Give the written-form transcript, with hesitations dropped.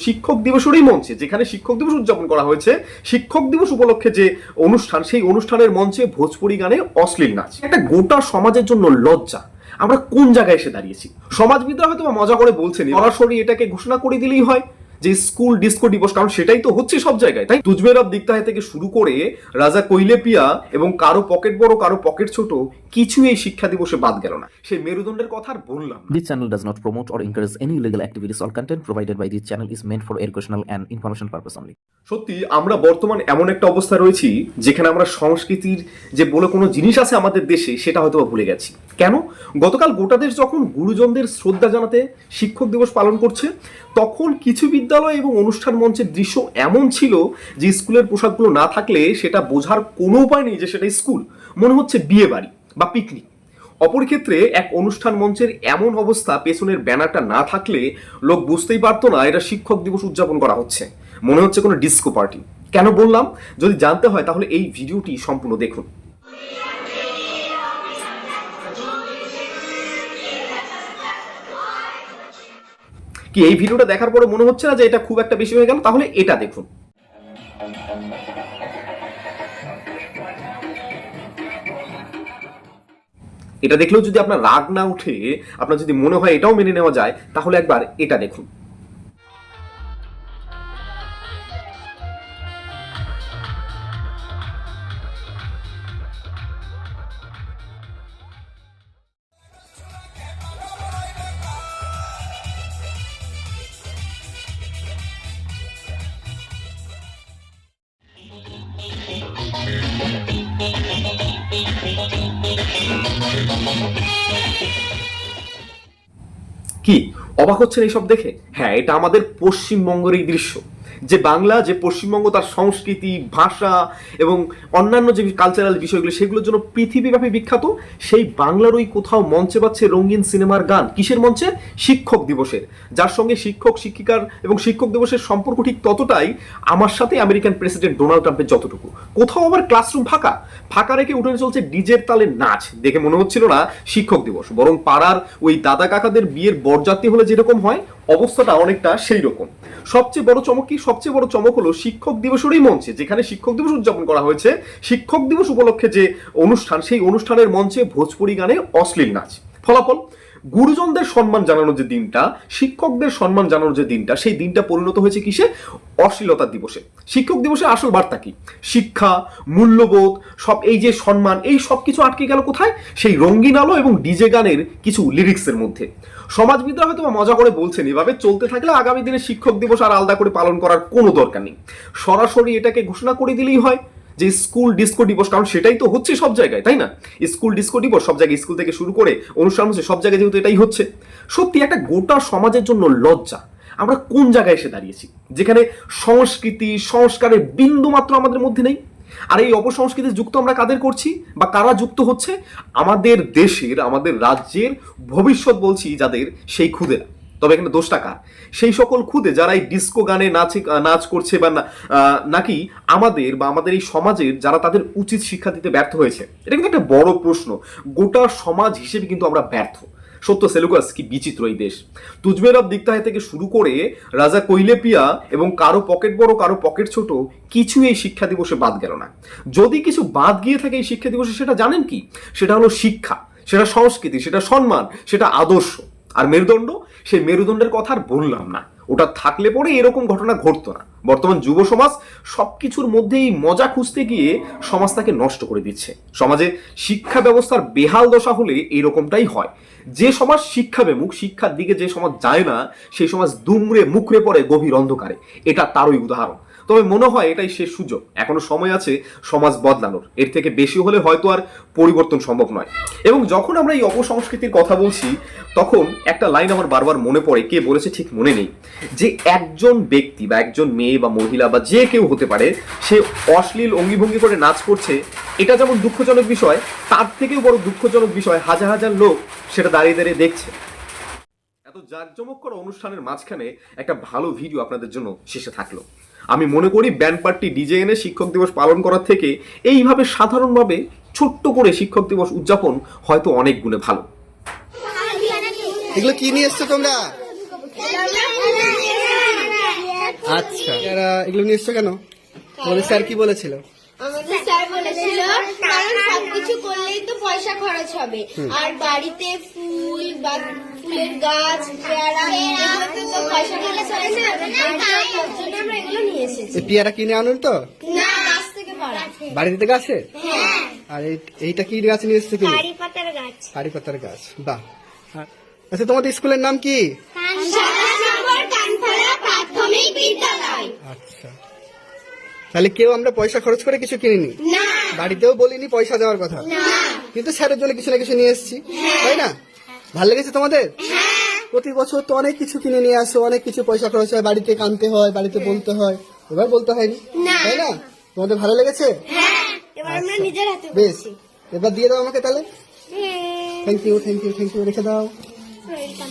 শিক্ষক দিবসেরই মঞ্চে, যেখানে শিক্ষক দিবস উদযাপন করা হয়েছে, শিক্ষক দিবস উপলক্ষে যে অনুষ্ঠান, সেই অনুষ্ঠানের মঞ্চে ভোজপুরি গানে অশ্লীল নাচ। একটা গোটা সমাজের জন্য লজ্জা। আমরা কোন জায়গায় এসে দাঁড়িয়েছি? সমাজবিদরা হয়তো মজা করে বলছেন সরাসরি এটাকে ঘোষণা করে দিলেই হয় যে স্কুল ডিস্কো দিবস, কারণ সেটাই তো হচ্ছে সব জায়গায়, তাই তুজমেরব দিকতা থেকে শুরু করে রাজা কৈলেপিয়া এবং কারো পকেট বড় কারো পকেট ছোট কিছু এই শিক্ষা দিবসে বাদ গেল না। সেই মেরুদণ্ডের কথা আর বললাম। This channel does not promote or encourage any illegal activities. All content provided by this channel is meant for educational and information purpose only. সত্যি আমরা বর্তমান এমন একটা অবস্থায় রয়েছি যেখানে আমরা সংস্কৃতির যে বলে কোনো জিনিস আছে আমাদের দেশে সেটা হয়তো ভুলে গেছি। কেন? গতকাল গোটা দেশ যখন গুরুজনদের শ্রদ্ধা জানাতে শিক্ষক দিবস পালন করছে, তখন কিছু বিদ্যালয় এবং অনুষ্ঠান মঞ্চের দৃশ্য এমন ছিল যে স্কুলের পোশাকগুলো না থাকলে সেটা বোঝার কোনো উপায় নেই যে সেটা স্কুল, মনে হচ্ছে বিয়ে বাড়ি বা পিকনিক। অপর ক্ষেত্রে এক অনুষ্ঠান মঞ্চের এমন অবস্থা, পেছনের ব্যানারটা না থাকলে লোক বুঝতেই পারতো না এটা শিক্ষক দিবস উদযাপন করা হচ্ছে, মনে হচ্ছে কোনো ডিস্কো পার্টি। কেন বললাম? যদি জানতে হয় তাহলে এই ভিডিওটি সম্পূর্ণ দেখুন। কি এই ভিডিওটা দেখার পরে মনে হচ্ছে না যে এটা খুব একটা বেশি হয়ে গেল? তাহলে এটা দেখুন। এটা দেখলেও যদি আপনার রাগ না উঠে, আপনার যদি মনে হয় এটাও মেনে নেওয়া যায়, তাহলে একবার এটা দেখুন। কি অবাক হচ্ছেন এইসব দেখে? হ্যাঁ, এটা আমাদের পশ্চিমবঙ্গের এই দৃশ্য, যে বাংলা, যে পশ্চিমবঙ্গ তার সংস্কৃতি, ভাষা এবং অন্যান্য যে কালচারাল বিষয়গুলো সেগুলোর জন্য পৃথিবীব্যাপী বিখ্যাত, সেই বাংলার ওই কোথাও মঞ্চে পাচ্ছে রঙিন সিনেমার গান। কিসের মঞ্চে? শিক্ষক দিবসের, যার সঙ্গে শিক্ষক শিক্ষিকার এবং শিক্ষক দিবসের সম্পর্ক ঠিক ততটাই আমার সাথে আমেরিকান প্রেসিডেন্ট ডোনাল্ড ট্রাম্পের যতটুকু। কোথাও আবার ক্লাসরুম ফাঁকা ফাঁকা রেখে উঠে চলছে ডিজের তালে নাচ। দেখে মনে হচ্ছিল না শিক্ষক দিবস, বরং পাড়ার ওই দাদা কাকাদের বিয়ের বরযাত্রী হলে যেরকম হয়, অবস্থাটা অনেকটা সেই রকম। সবচেয়ে বড় চমক কি? সবচেয়ে বড় চমক হলো শিক্ষক দিবসেরই মঞ্চে, যেখানে শিক্ষক দিবস উদযাপন করা হয়েছে, শিক্ষক দিবস উপলক্ষে যে অনুষ্ঠান, সেই অনুষ্ঠানের মঞ্চে ভোজপুরি গানে অশ্লীল নাচ। ফলাফল, গুরুজনদের সম্মান জানানোর যে দিনটা, শিক্ষকদের সম্মান জানানোর যে দিনটা, সেই দিনটা পরিণত হয়েছে কিসে? অশ্লীলতার দিবসে। শিক্ষক দিবসে আসল বার্তা কি? শিক্ষা, মূল্যবোধ, সব এই যে সম্মান, এই সব কিছু আটকে গেল কোথায়? সেই রঙিন আলো এবং ডিজে গানের কিছু লিরিক্সের মধ্যে। সমাজবিদরা হয়তো মজা করে বলছেন এভাবে চলতে থাকলে আগামী দিনে শিক্ষক দিবস আর আলাদা করে পালন করার কোনো দরকার নেই, সরাসরি এটাকে ঘোষণা করে দিলেই হয় যে স্কুল ডিস্কো দিবস, কারণ সেটাই তো হচ্ছে সব জায়গায়, তাই না? স্কুল ডিস্কো দিবস সব জায়গায়, স্কুল থেকে শুরু করে অনুষ্ঠান হচ্ছে সব জায়গায়, যেহেতু এটাই হচ্ছে। সত্যি একটা গোটা সমাজের জন্য লজ্জা। আমরা কোন জায়গায় এসে দাঁড়িয়েছি যেখানে সংস্কৃতি, সংস্কারের বিন্দু মাত্র আমাদের মধ্যে নেই? আর এই অপসংস্কৃতি যুক্ত আমরা কাদের করছি বা কারা যুক্ত হচ্ছে? আমাদের দেশের, আমাদের রাজ্যের ভবিষ্যৎ বলছি যাদের, সেই খুদেরা। তবে এখানে দোষটা কার? সেই সকল খুদে যারা এই ডিস্কো গানে নাচ করছে বা নাকি আমাদের বা আমাদের এই সমাজের যারা তাদের উচিত শিক্ষা দিতে ব্যর্থ হয়েছে? এটা কিন্তু একটা বড় প্রশ্ন। গোটা সমাজ হিসেবে কিন্তু আমরা ব্যর্থ। সত্য সেলুকাস, কি বিচিত্র এই দেশ। তুজমেরব দিকতা থেকে শুরু করে রাজা কৈলেপিয়া এবং কারো পকেট বড় কারো পকেট ছোট কিছু এই শিক্ষা দিবসে বাদ গেল না। যদি কিছু বাদ গিয়ে থাকে এই শিক্ষা দিবসে, সেটা জানেন কি? সেটা হলো শিক্ষা, সেটা সংস্কৃতি, সেটা সম্মান, সেটা আদর্শ। আর মেরুদণ্ড, সেই মেরুদণ্ডের কথা আর বললাম না। ওটা থাকলে পরে এরকম ঘটনা ঘটতো না। বর্তমান যুব সমাজ সবকিছুর মধ্যেই মজা খুঁজতে গিয়ে সমাজটাকে নষ্ট করে দিচ্ছে। সমাজে শিক্ষা ব্যবস্থার বেহাল দশা হলে এরকমটাই হয়। যে সমাজ শিক্ষা বিমুখ, শিক্ষার দিকে যে সমাজ যায় না, সেই সমাজ দুমড়ে মুখরে পড়ে গভীর অন্ধকারে। এটা তারই উদাহরণ। তবে মনে হয় এটাই শেষ সুযোগ, এখনো সময় আছে সমাজ বদলানোর। এর থেকে বেশি হলে হয়তো আর পরিবর্তন সম্ভব নয়। এবং যখন আমরা এই অপসংস্কৃতির কথা বলছি, তখন একটা লাইন আমার বারবার মনে পড়ে, কে বলেছে ঠিক মনে নেই, যে একজন ব্যক্তি বা একজন মেয়ে বা মহিলা বা যে কেউ হতে পারে, সে অশ্লীল অঙ্গিভঙ্গি করে নাচ করছে, এটা যেমন দুঃখজনক বিষয়, তার থেকেও বড় দুঃখজনক বিষয় হাজার হাজার লোক সেটা দাঁড়িয়ে দাঁড়িয়ে দেখছে। এত জাঁকজমক করা অনুষ্ঠানের মাঝখানে একটা ভালো ভিডিও আপনাদের জন্য শেষে থাকলো। আমি মনে করি ব্যান্ড পার্টি, ডিজে এনে শিক্ষক দিবস পালন করার থেকে এইভাবে সাধারণভাবে ছোট্ট করে শিক্ষক দিবস উদযাপন হয়তো অনেক গুণে ভালো। এগুলো কি নিয়ে এসছো তোমরা? আচ্ছা এগুলো নিয়ে এসছো কেন? তোমাদের স্যার কি বলেছিল? আমাদের স্যার বলেছিল কারণ সবকিছু করলেই তো পয়সা খরচ হবে, আর বাড়িতে ফুল বা ফুলের গাছ, পেয়ারা এগুলোতে তো পয়সা খরচ হবে না, আর তার জন্য আমরা এগুলো নিয়ে এসেছি। এই পেয়ারা কিনে আনুন তো? না, গাছ থেকে পাড়া। বাড়ি থেকে গাছে? হ্যাঁ, আর এইটা কি গাছ নিয়ে এসছো? কিনে কারি পাতার গাছ। কারি পাতার গাছ, বাহ। আচ্ছা তোমাদের স্কুলের নাম কি? সারানগর কানফারা প্রাথমিক বিদ্যালয়। আচ্ছা, তাহলে কেউ আমরা পয়সা খরচ করে কিছু কিনিনি, না, বাড়িতেও বলিনি পয়সা দেওয়ার কথা, না, কিন্তু স্যারের জন্য কিছু না কিছু নিয়ে এসেছি, তাই না? ভালো লেগেছে তোমাদের? প্রতি বছর তো অনেক কিছু কিনে নিয়ে আসো, অনেক কিছু পয়সা খরচ হয়, বাড়িতে কানতে হয়, বাড়িতে বলতে হয়, এবার বলতে হয়নি, তাই না? তোমাদের ভালো লেগেছে? হ্যাঁ, এবার আমরা নিজের হাতে বেশ, করছি। এবার দিয়ে দাও আমাকে তাহলে। হ্যাঁ, thank you, thank you, thank you, রেখে দাও। ওয়েলকাম।